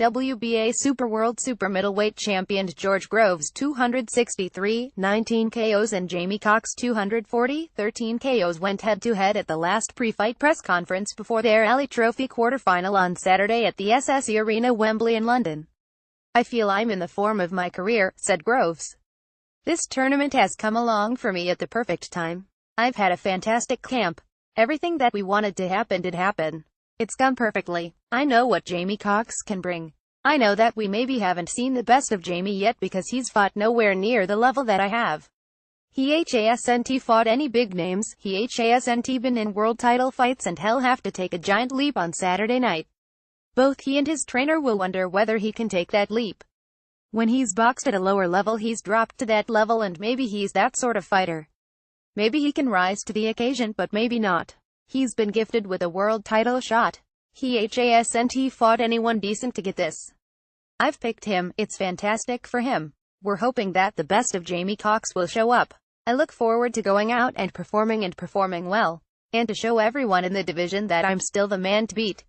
WBA Super World Super Middleweight Champion George Groves 263, 19 KOs and Jamie Cox 240, 13 KOs went head-to-head at the last pre-fight press conference before their Ali Trophy quarterfinal on Saturday at the SSE Arena, Wembley in London. "I feel I'm in the form of my career," said Groves. "This tournament has come along for me at the perfect time. I've had a fantastic camp. Everything that we wanted to happen did happen. It's gone perfectly. I know what Jamie Cox can bring. I know that we maybe haven't seen the best of Jamie yet because he's fought nowhere near the level that I have. He hasn't fought any big names, he hasn't been in world title fights, and he'll have to take a giant leap on Saturday night. Both he and his trainer will wonder whether he can take that leap. When he's boxed at a lower level, he's dropped to that level, and maybe he's that sort of fighter. Maybe he can rise to the occasion, but maybe not. He's been gifted with a world title shot. He hasn't fought anyone decent to get this. I've picked him. It's fantastic for him. We're hoping that the best of Jamie Cox will show up. I look forward to going out and performing well, and to show everyone in the division that I'm still the man to beat,"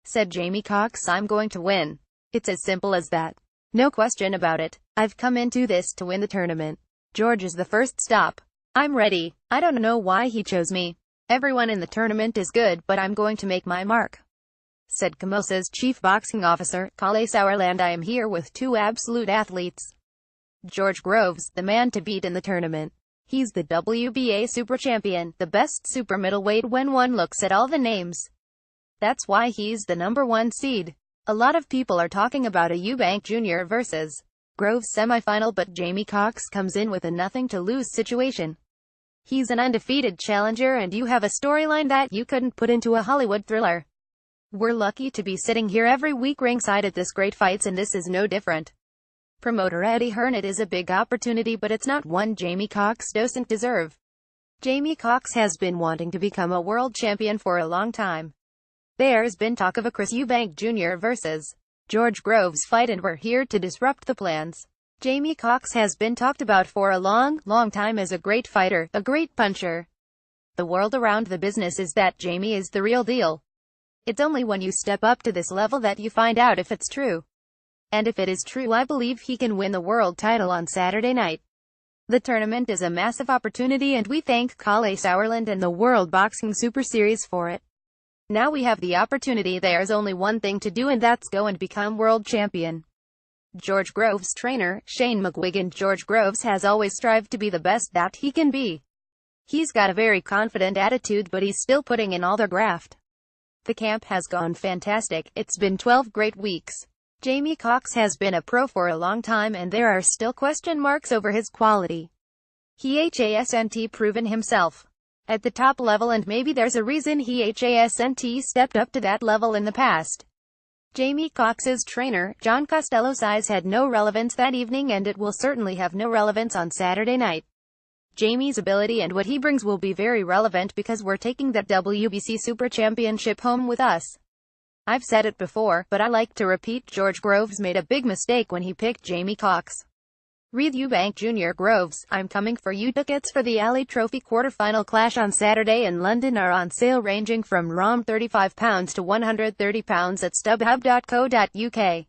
said Jamie Cox. "I'm going to win. It's as simple as that. No question about it. I've come into this to win the tournament. George is the first stop. I'm ready. I don't know why he chose me. Everyone in the tournament is good, but I'm going to make my mark," said KOS's chief boxing officer, Kalle Sauerland. "I am here with two absolute athletes. George Groves, the man to beat in the tournament. He's the WBA Super Champion, the best super middleweight when one looks at all the names. That's why he's the #1 seed. A lot of people are talking about a Eubank Jr. versus Groves semifinal, but Jamie Cox comes in with a nothing-to-lose situation. He's an undefeated challenger, and you have a storyline that you couldn't put into a Hollywood thriller. We're lucky to be sitting here every week ringside at this great fights, and this is no different. Promoter Eddie Hearn, it is a big opportunity, but it's not one Jamie Cox doesn't deserve. Jamie Cox has been wanting to become a world champion for a long time. There's been talk of a Chris Eubank Jr. versus George Groves fight, and we're here to disrupt the plans. Jamie Cox has been talked about for a long time as a great fighter, a great puncher. The world around the business is that Jamie is the real deal. It's only when you step up to this level that you find out if it's true. And if it is true, I believe he can win the world title on Saturday night. The tournament is a massive opportunity, and we thank Kalle Sauerland and the World Boxing Super Series for it. Now we have the opportunity. There's only one thing to do, and that's go and become world champion." George Groves' trainer, Shane McGuigan. George Groves has always strived to be the best that he can be. He's got a very confident attitude, but he's still putting in all the graft. The camp has gone fantastic. It's been 12 great weeks. Jamie Cox has been a pro for a long time, and there are still question marks over his quality. He hasn't proven himself at the top level, and maybe there's a reason he hasn't stepped up to that level in the past. Jamie Cox's trainer, John Costello, says had no relevance that evening, and it will certainly have no relevance on Saturday night. Jamie's ability and what he brings will be very relevant because we're taking that WBC Super Championship home with us. I've said it before, but I like to repeat, George Groves made a big mistake when he picked Jamie Cox. Read Eubank Jr. Groves, I'm coming for you. Tickets for the Ali Trophy quarterfinal clash on Saturday in London are on sale, ranging from £35 to £130 at stubhub.co.uk.